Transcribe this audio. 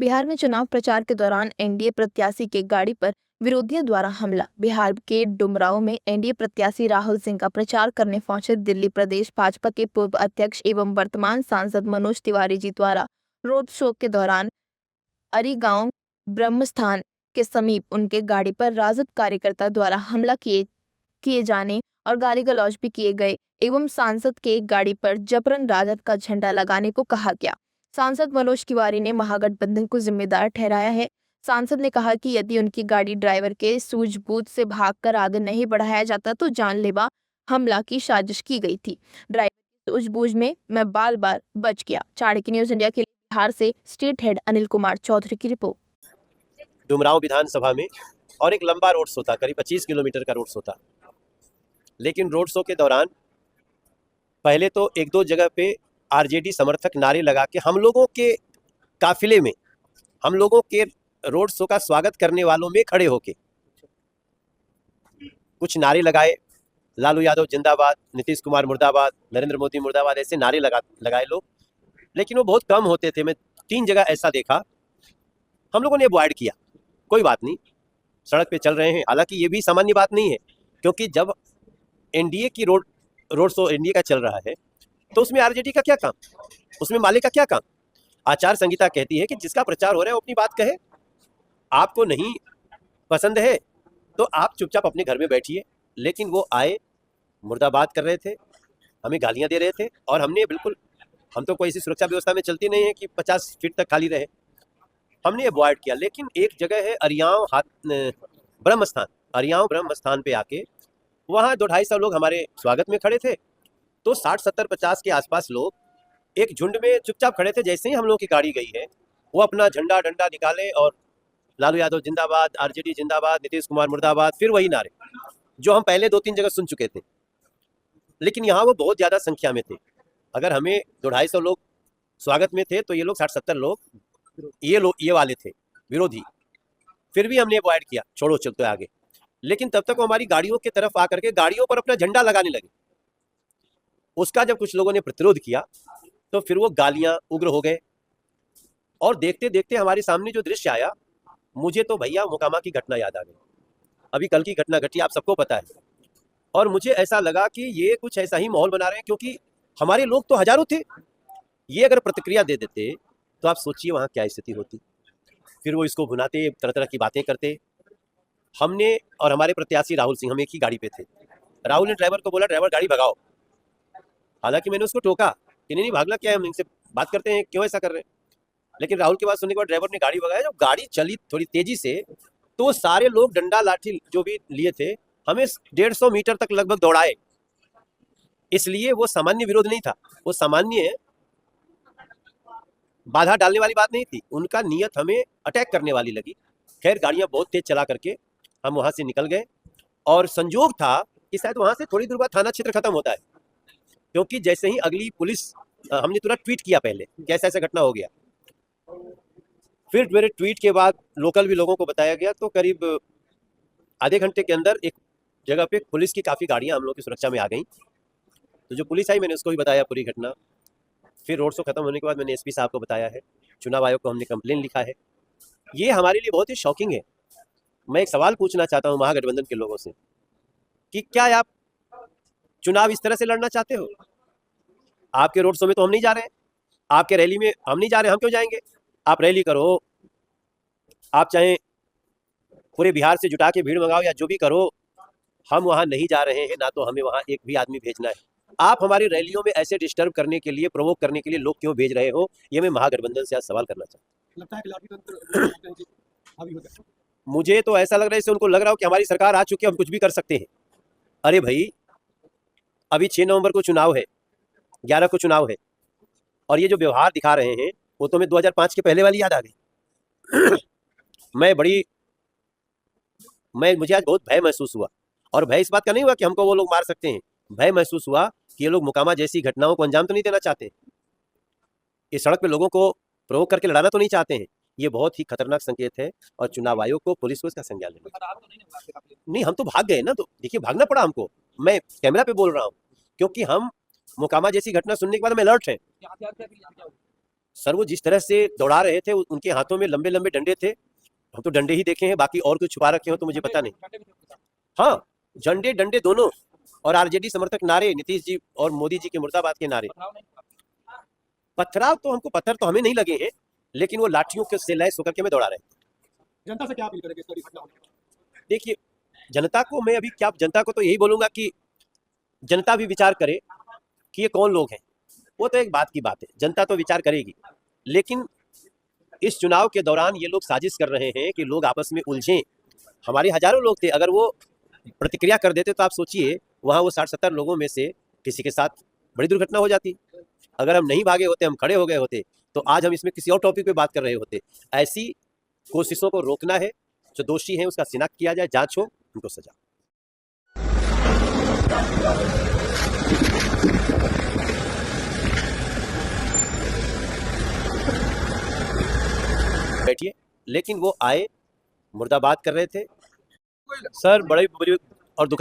बिहार में चुनाव प्रचार के दौरान एनडीए प्रत्याशी के गाड़ी पर विरोधियों द्वारा हमला। बिहार के डुमरांव में एनडीए प्रत्याशी राहुल सिंह का प्रचार करने पहुंचे दिल्ली प्रदेश भाजपा के पूर्व अध्यक्ष एवं वर्तमान सांसद मनोज तिवारी जी द्वारा रोड शो के दौरान अरीगांव ब्रह्मस्थान के समीप उनके गाड़ी पर राजद कार्यकर्ता द्वारा हमला किए जाने और गाली गलौज भी किए गए एवं सांसद के गाड़ी पर जबरन राजद का झंडा लगाने को कहा गया। सांसद मनोज तिवारी ने महागठबंधन को जिम्मेदार ठहराया है। सांसद ने कहा कि यदि उनकी गाड़ी ड्राइवर के सूझबूझ से भागकर आगे नहीं बढ़ाया जाता तो जानलेवा हमला की साजिश की गई थी। ड्राइवर की सूझबूझ में मैं बार बार बच गया। चाणक्य न्यूज इंडिया के लिए बिहार से स्टेट हेड अनिल कुमार चौधरी की रिपोर्ट। डुमरांव विधानसभा में और एक लंबा रोड शो था, करीब 25 किलोमीटर का रोड शो था। लेकिन रोड शो के दौरान पहले तो एक दो जगह पे आरजेडी समर्थक नारे लगा के हम लोगों के काफिले में, हम लोगों के रोड शो का स्वागत करने वालों में खड़े होके कुछ नारे लगाए। लालू यादव जिंदाबाद, नीतीश कुमार मुर्दाबाद, नरेंद्र मोदी मुर्दाबाद, ऐसे नारे लगाए लोग। लेकिन वो बहुत कम होते थे। मैं 3 जगह ऐसा देखा। हम लोगों ने अवॉइड किया, कोई बात नहीं, सड़क पे चल रहे हैं। हालांकि ये भी सामान्य बात नहीं है, क्योंकि जब एनडीए की रोड शो एनडीए का चल रहा है तो उसमें आरजेडी का क्या काम, उसमें माले का क्या काम। आचार संहिता कहती है कि जिसका प्रचार हो रहा है वो अपनी बात कहे। आपको नहीं पसंद है तो आप चुपचाप अपने घर में बैठिए। लेकिन वो आए, मुर्दाबाद कर रहे थे, हमें गालियां दे रहे थे और हमने बिल्कुल, हम तो कोई ऐसी सुरक्षा व्यवस्था में चलती नहीं है कि 50 फीट तक खाली रहे, हमने अवॉइड किया। लेकिन एक जगह है अरियाव ब्रह्मस्थान, अरियाव ब्रह्मस्थान पे आके वहाँ 200-250 लोग हमारे स्वागत में खड़े थे। तो 60-70-50 के आसपास लोग एक झुंड में चुपचाप खड़े थे। जैसे ही हम लोगों की गाड़ी गई है वो अपना झंडा डंडा निकाले और लालू यादव जिंदाबाद, आरजेडी जिंदाबाद, नीतीश कुमार मुर्दाबाद, फिर वही नारे जो हम पहले 2-3 जगह सुन चुके थे। लेकिन यहाँ वो बहुत ज़्यादा संख्या में थे। अगर हमें 200-250 लोग स्वागत में थे तो ये लोग 60-70 लोग ये वाले थे विरोधी। फिर भी हमने अवॉइड किया, छोड़ो चलते आगे। लेकिन तब तक वो हमारी गाड़ियों की तरफ आकर के गाड़ियों पर अपना झंडा लगाने लगे। उसका जब कुछ लोगों ने प्रतिरोध किया तो फिर वो गालियां उग्र हो गए। और देखते देखते हमारे सामने जो दृश्य आया, मुझे तो भैया मोकामा की घटना याद आ गई। अभी कल की घटना घटी, आप सबको पता है। और मुझे ऐसा लगा कि ये कुछ ऐसा ही माहौल बना रहे हैं, क्योंकि हमारे लोग तो हजारों थे। ये अगर प्रतिक्रिया दे देते तो आप सोचिए वहाँ क्या स्थिति होती। फिर वो इसको भुनाते, तरह तरह की बातें करते। हमने और हमारे प्रत्याशी राहुल सिंह, हम एक ही गाड़ी पे थे। राहुल ने ड्राइवर को बोला, ड्राइवर गाड़ी भगाओ। हालांकि मैंने उसको टोका कि नहीं भागना क्या है, हम इनसे बात करते हैं, क्यों ऐसा कर रहे हैं। लेकिन राहुल की बात सुनने के बाद ड्राइवर ने गाड़ी भगाया। जब गाड़ी चली थोड़ी तेजी से तो सारे लोग डंडा लाठी जो भी लिए थे हमें 150 मीटर तक लगभग दौड़ाए। इसलिए वो सामान्य विरोध नहीं था, वो सामान्य बाधा डालने वाली बात नहीं थी। उनका नियत हमें अटैक करने वाली लगी। खैर गाड़ियां बहुत तेज चला करके हम वहां से निकल गए। और संजोग था कि शायद वहां से थोड़ी दूर बाद थाना क्षेत्र खत्म होता है, क्योंकि जैसे ही अगली पुलिस, हमने तुरंत ट्वीट किया पहले कैसा ऐसा घटना हो गया। फिर मेरे ट्वीट के बाद लोकल भी लोगों को बताया गया। तो करीब आधे घंटे के अंदर एक जगह पे पुलिस की काफ़ी गाड़ियां हम लोग की सुरक्षा में आ गई। तो जो पुलिस आई मैंने उसको भी बताया पूरी घटना। फिर रोड शो खत्म होने के बाद मैंने एसपी साहब को बताया है, चुनाव आयोग को हमने कंप्लेन लिखा है। ये हमारे लिए बहुत ही शॉकिंग है। मैं एक सवाल पूछना चाहता हूँ महागठबंधन के लोगों से कि क्या आप चुनाव इस तरह से लड़ना चाहते हो? आपके रोड शो में तो हम नहीं जा रहे हैं, आपके रैली में हम नहीं जा रहे, हम क्यों जाएंगे? आप रैली करो, आप चाहे पूरे बिहार से जुटा के भीड़ मंगाओ या जो भी करो, हम वहाँ नहीं जा रहे हैं। ना तो हमें वहाँ एक भी आदमी भेजना है। आप हमारी रैलियों में ऐसे डिस्टर्ब करने के लिए, प्रोवोक करने के लिए लोग क्यों भेज रहे हो? ये मैं महागठबंधन से आज सवाल करना चाहता हूँ। मुझे तो ऐसा लग रहा है, इससे उनको लग रहा हो कि हमारी सरकार आ चुकी है, हम कुछ भी कर सकते हैं। अरे भाई, अभी 6 नवंबर को चुनाव है, 11 को चुनाव है, और ये जो व्यवहार दिखा रहे हैं वो तो हमें 2005 के पहले वाली याद आ गई। मुझे आज बहुत भय महसूस हुआ। और भय इस बात का नहीं हुआ कि हमको वो लोग मार सकते हैं, भय महसूस हुआ कि ये लोग मोकामा जैसी घटनाओं को अंजाम तो नहीं देना चाहते, इस सड़क पे लोगों को प्रोवोक करके लड़ाना तो नहीं चाहते हैं। ये बहुत ही खतरनाक संकेत है और चुनाव आयोग को, पुलिस को इसका संज्ञान लेना चाहिए। नहीं, हम तो भाग गए ना। तो देखिए, भागना पड़ा हमको। मैं कैमरा पे बोल रहा हूँ, क्योंकि हम मोकामा जैसी घटना सुनने के बाद हमें अलर्ट है। सर वो जिस तरह से दौड़ा रहे थे उनके हाथों में लंबे लंबे डंडे थे। हम तो डंडे ही देखे हैं, बाकी और कुछ छुपा रखे हो तो मुझे पता नहीं। हाँ, झंडे डंडे दोनों, और आरजेडी समर्थक नारे, नीतीश जी और मोदी जी के मुर्दाबाद के नारे। पथराव तो हमको, पत्थर तो हमें नहीं लगे हैं, लेकिन वो लाठियों के से लैस होकर के हमें दौड़ा रहे हैं। जनता से क्या अपील करेंगे इस बड़ी घटना होने के बाद? देखिए, जनता को मैं अभी क्या, जनता को तो यही बोलूंगा कि जनता भी विचार करे कि ये कौन लोग हैं। वो तो एक बात की बात है, जनता तो विचार करेगी, लेकिन इस चुनाव के दौरान ये लोग साजिश कर रहे हैं कि लोग आपस में उलझें। हमारे हजारों लोग थे, अगर वो प्रतिक्रिया कर देते तो आप सोचिए वहां वो 60-70 लोगों में से किसी के साथ बड़ी दुर्घटना हो जाती। अगर हम नहीं भागे होते, हम खड़े हो गए होते, तो आज हम इसमें किसी और टॉपिक पे बात कर रहे होते। ऐसी कोशिशों को रोकना है, जो दोषी हैं उसका शिनाख्त किया जाए, जांच हो, उनको सजा। बैठिए, लेकिन वो आए, मुर्दाबाद कर रहे थे। सर बड़ी